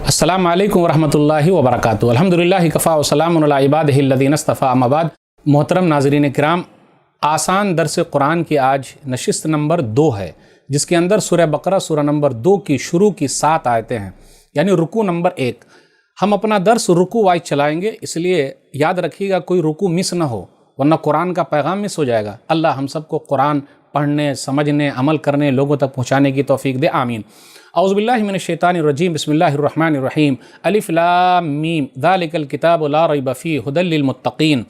अस्सलामु अलैकुम वरहमतुल्लाहि वबरकातुहू। अल्हम्दुलिल्लाहि कफ़ा व सलामुन अला इबादिहि अल्लज़ीना इस्तफ़ा, अम्मा बाद। मोहतरम नाज़रीन किराम, आसान दर्स कुरान की आज नशिस्त नंबर 2 है, जिसके अंदर सूरह बकरा सूरह नंबर 2 की शुरू की 7 आयतें हैं, यानी रुकू नंबर 1। हम अपना दर्स रुकू वाइज चलाएँगे, इसलिए याद रखिएगा कोई रुकू मिस ना हो, वरना कुरान का पैगाम मिस हो जाएगा। अल्लाह हम सबको कुरान पढ़ने, समझने, अमल करने, लोगों तक पहुँचाने की तौफीक दे, आमीन। औज़ुबिल्लाहि मिनश्शैतानिर्रजीम, बिस्मिल्लाहिर्रहमानिर्रहीम। अलिफ लाम मीम, ज़ालिकल किताबु ला रैब फ़ीहि हुदल लिल मुत्तक़ीन।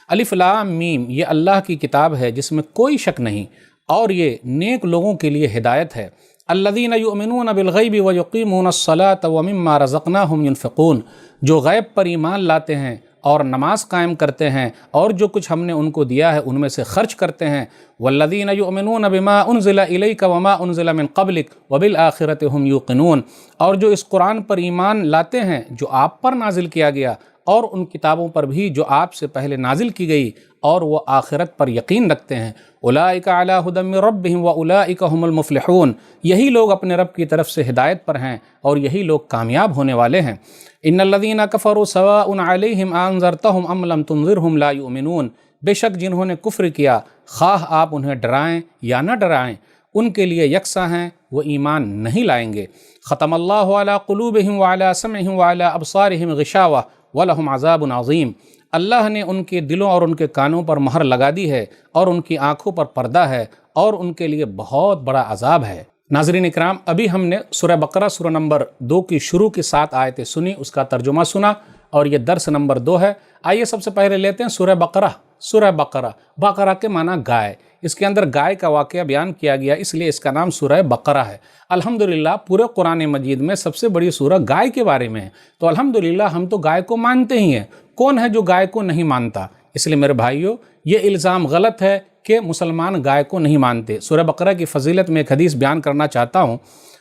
अलिफ लाम मीम, ये अल्लाह की किताब है जिसमें कोई शक नहीं, और ये नेक लोगों के लिए हिदायत है। अल्लज़ीना युमिनून बिल गैबि व युक़ीमून अस्सलात व मिम्मा रज़क़नाहुम युनफ़िक़ून, जो गैब पर ईमान लाते हैं और नमाज कायम करते हैं और जो कुछ हमने उनको दिया है उनमें से खर्च करते हैं। वल्लज़ीना युमिनून बिमा उनज़िला इलैका वमा उनज़िला मिन क़ब्लिक व बिल आखिरति हुम यूक़िनून, और जो इस कुरान पर ईमान लाते हैं जो आप पर नाजिल किया गया और उन किताबों पर भी जो आपसे पहले नाजिल की गई, और वो आखिरत पर यकीन रखते हैं। उलाइका अला हुदम मिन रब्बिहिम व उलाइका हुमुल मुफ़्लिहून, यही लोग अपने रब की तरफ से हिदायत पर हैं और यही लोग कामयाब होने वाले हैं। इन्नल्लज़ीना कफ़रू सवाउन अलैहिम अअन्ज़रतहुम अम लम तुनज़िरहुम ला युमिनून, बेशक जिन्होंने कुफ्र किया, खाह आप उन्हें डराएं या न डराएं, उनके लिए यकसा हैं, वो ईमान नहीं लाएंगे। ख़तमल्लाहु अला क़ुलूबिहिम व अला समइहिम व अला अबसारिहिम ग़िशावा व लहुम अज़ाबुन अज़ीम, अल्लाह ने उनके दिलों और उनके कानों पर महर लगा दी है और उनकी आँखों पर पर्दा है और उनके लिए बहुत बड़ा अज़ाब है। नाज़रीन इकराम, अभी हमने सूरह बकरा सूरह नंबर 2 की शुरू की 7 आयतें सुनी, उसका तर्जुमा सुना, और ये दर्स नंबर 2 है। आइए सबसे पहले लेते हैं सूरह बकरा। सूरह बकरा, बकरा के माना गाय, इसके अंदर गाय का वाक़या बयान किया गया, इसलिए इसका नाम सूरह बकरा है। अल्हम्दुलिल्लाह पूरे कुरान मजीद में सबसे बड़ी सूरह गाय के बारे में है, तो अल्हम्दुलिल्लाह हम तो गाय को मानते ही हैं। कौन है जो गाय को नहीं मानता? इसलिए मेरे भाइयों, ये इल्ज़ाम गलत है कि मुसलमान गाय को नहीं मानते। सूरह बकरा की फ़जीलत में एक हदीस बयान करना चाहता हूँ।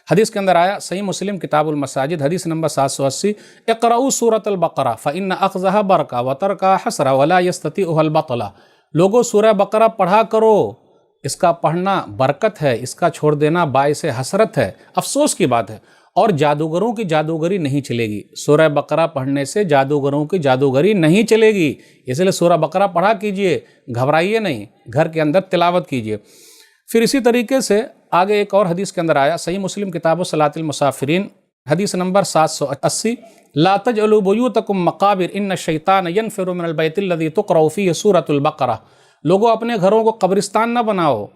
हदीस के अंदर आया, सही मुस्लिम किताबुल मसाजिद, हदीस नंबर 780, इक़राउ सूरतल बकरा फ़इन्न अख़ज़हा बरका व तरका हसरा वला यस्ततिउहुल बतला। लोगों, सूरह बकरा पढ़ा करो, इसका पढ़ना बरकत है, इसका छोड़ देना बाइसे हसरत है, अफसोस की बात है, और जादूगरों की जादूगरी नहीं चलेगी। सूरह बकरा पढ़ने से जादूगरों की जादूगरी नहीं चलेगी, इसलिए सूरह बकरा पढ़ा कीजिए, घबराइए नहीं, घर के अंदर तिलावत कीजिए। फिर इसी तरीके से आगे एक और हदीस के अंदर आया, सही मुस्लिम किताब सलातिल मुसाफिरीन, हदीस नंबर 780, ला तजअलू बुयूतकुम मकाबिर इन्न शैतान यनफिरु मिनल बैतिल लज़ी तुक़रअ फ़ीहि सूरतुल बकरा। लोगों, अपने घरों को कब्रिस्तान न बनाओ।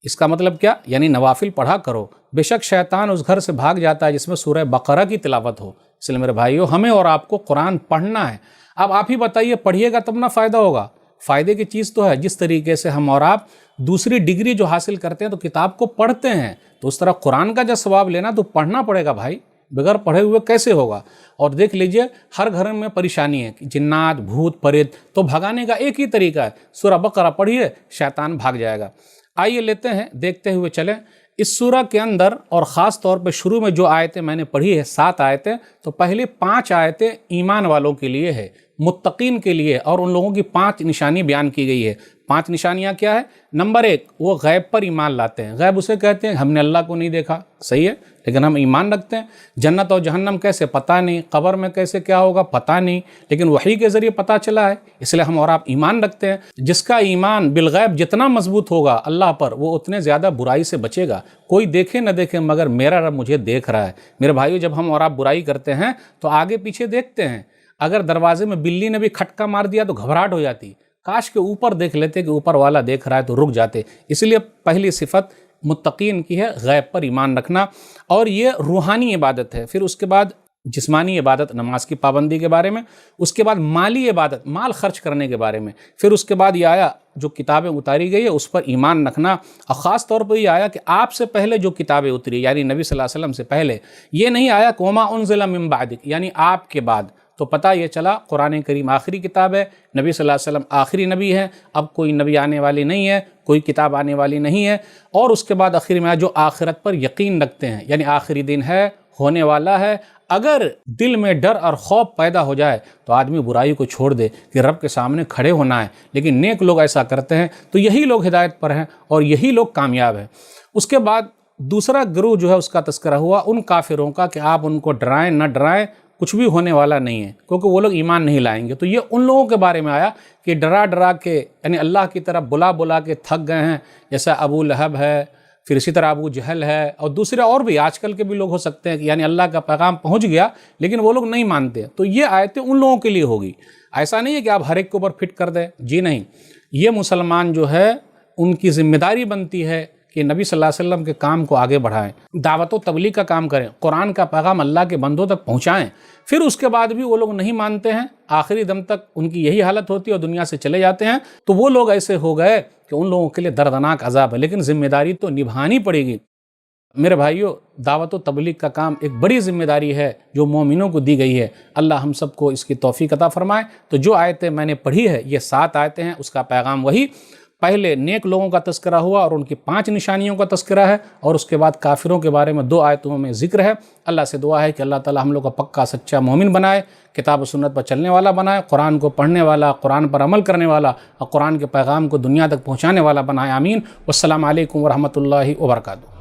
इसका मतलब क्या? यानी नवाफिल पढ़ा करो, बेशक शैतान उस घर से भाग जाता है जिसमें सूरह बकरा की तिलावत हो। इसलिए मेरे भाइयों, हमें और आपको कुरान पढ़ना है। अब आप ही बताइए, पढ़िएगा तब ना फ़ायदा होगा। फ़ायदे की चीज़ तो है, जिस तरीके से हम और आप दूसरी डिग्री जो हासिल करते हैं तो किताब को पढ़ते हैं, तो उस तरह कुरान का जब सवाब लेना तो पढ़ना पड़ेगा भाई, बगैर पढ़े हुए कैसे होगा। और देख लीजिए, हर घर में परेशानी है, जिन्नात, भूत, प्रेत, तो भगाने का एक ही तरीका है, सूरह बकरा पढ़िए, शैतान भाग जाएगा। आइए लेते हैं, देखते हुए चलें इस सूरह के अंदर, और ख़ास तौर पे शुरू में जो आयतें मैंने पढ़ी है 7 आयतें, तो पहले 5 आयतें ईमान वालों के लिए है, मुत्तकीन के लिए, और उन लोगों की 5 निशानी बयान की गई है। 5 निशानियाँ क्या है? नंबर 1, वो गैब पर ईमान लाते हैं। गैब उसे कहते हैं हमने अल्लाह को नहीं देखा, सही है, लेकिन हम ईमान रखते हैं। जन्नत और जहन्नम कैसे, पता नहीं। कब्र में कैसे क्या होगा, पता नहीं, लेकिन वही के ज़रिए पता चला है, इसलिए हम और आप ईमान रखते हैं। जिसका ईमान बिलगैब जितना मजबूत होगा अल्लाह पर, वो उतने ज़्यादा बुराई से बचेगा। कोई देखे न देखे, मगर मेरा रब मुझे देख रहा है। मेरे भाइयों, जब हम और आप बुराई करते हैं तो आगे पीछे देखते हैं। अगर दरवाजे में बिल्ली ने भी खटका मार दिया तो घबराहट हो जाती, काश के ऊपर देख लेते कि ऊपर वाला देख रहा है, तो रुक जाते। इसलिए पहली सिफत मुत्तकीन की है गैब पर ईमान रखना, और ये रूहानी इबादत है। फिर उसके बाद जिस्मानी इबादत, नमाज की पाबंदी के बारे में, उसके बाद माली इबादत, माल खर्च करने के बारे में, फिर उसके बाद ये आया जो किताबें उतारी गई है उस पर ईमान रखना, और ख़ास तौर पर ये आया कि आपसे पहले जो किताबें उतरी, यानी नबी सल्लल्लाहु अलैहि वसल्लम से पहले, ये नहीं आया कि वमा उनज़िला मिन बादिक, यानी आपके बाद। तो पता ये चला कुरान करीम आखिरी किताब है, नबी सल्लल्लाहु अलैहि वसल्लम आखिरी नबी है, अब कोई नबी आने वाली नहीं है, कोई किताब आने वाली नहीं है। और उसके बाद आखिर में जो आखिरत पर यकीन रखते हैं, यानी आखिरी दिन है, होने वाला है। अगर दिल में डर और खौफ पैदा हो जाए तो आदमी बुराई को छोड़ दे कि रब के सामने खड़े होना है, लेकिन नेक लोग ऐसा करते हैं, तो यही लोग हिदायत पर हैं और यही लोग कामयाब हैं। उसके बाद दूसरा गिरोह जो है उसका तस्करा हुआ उन काफिरों का कि आप उनको डराएं न डराएं, کچھ بھی ہونے والا نہیں ہے، کیونکہ وہ لوگ ایمان نہیں لائیں گے۔ تو یہ ان لوگوں کے بارے میں آیا کہ ڈرا ڈرا کے، یعنی اللہ کی طرف بلا بلا کے تھک گئے ہیں، جیسا ابو لہب ہے، پھر اسی طرح ابو جہل ہے، اور دوسرے اور بھی آج کل کے بھی لوگ ہو سکتے ہیں کہ یعنی اللہ کا پیغام پہنچ گیا لیکن وہ لوگ نہیں مانتے۔ تو یہ آیتیں ان لوگوں کے لیے ہوگی، ایسا نہیں ہے کہ آپ ہر ایک کے اوپر فٹ کر دیں، جی نہیں۔ یہ مسلمان جو ہے ان کی ذمہ داری بنتی ہے کہ نبی صلی اللہ علیہ وسلم کے کام کو آگے بڑھائیں، دعوت و تبلیغ کا کام کریں، قرآن کا پیغام اللہ کے بندوں تک پہنچائیں۔ پھر اس کے بعد بھی وہ لوگ نہیں مانتے ہیں، آخری دم تک ان کی یہی حالت ہوتی ہے اور دنیا سے چلے جاتے ہیں، تو وہ لوگ ایسے ہو گئے کہ ان لوگوں کے لیے دردناک عذاب ہے، لیکن ذمہ داری تو نبھانی پڑے گی۔ میرے بھائیو، دعوت و تبلیغ کا کام ایک بڑی ذمہ داری ہے جو مومنوں کو دی گئی ہے۔ اللہ ہم سب کو اس کی توفیق عطا فرمائے۔ تو جو آیتیں میں نے پڑھی ہے، یہ 7 آیتیں ہیں، اس کا پیغام وہی، پہلے نیک لوگوں کا تذکرہ ہوا اور ان کی 5 نشانیوں کا تذکرہ ہے، اور اس کے بعد کافروں کے بارے میں 2 آیتوں میں ذکر ہے۔ اللہ سے دعا ہے کہ اللہ تعالی ہم لوگ کو پکا سچا مومن بنائے، کتاب و سنت پر چلنے والا بنائے، قرآن کو پڑھنے والا، قرآن پر عمل کرنے والا، اور قرآن کے پیغام کو دنیا تک پہنچانے والا بنائے، آمین۔ والسلام علیکم ورحمۃ اللہ وبرکاتہ۔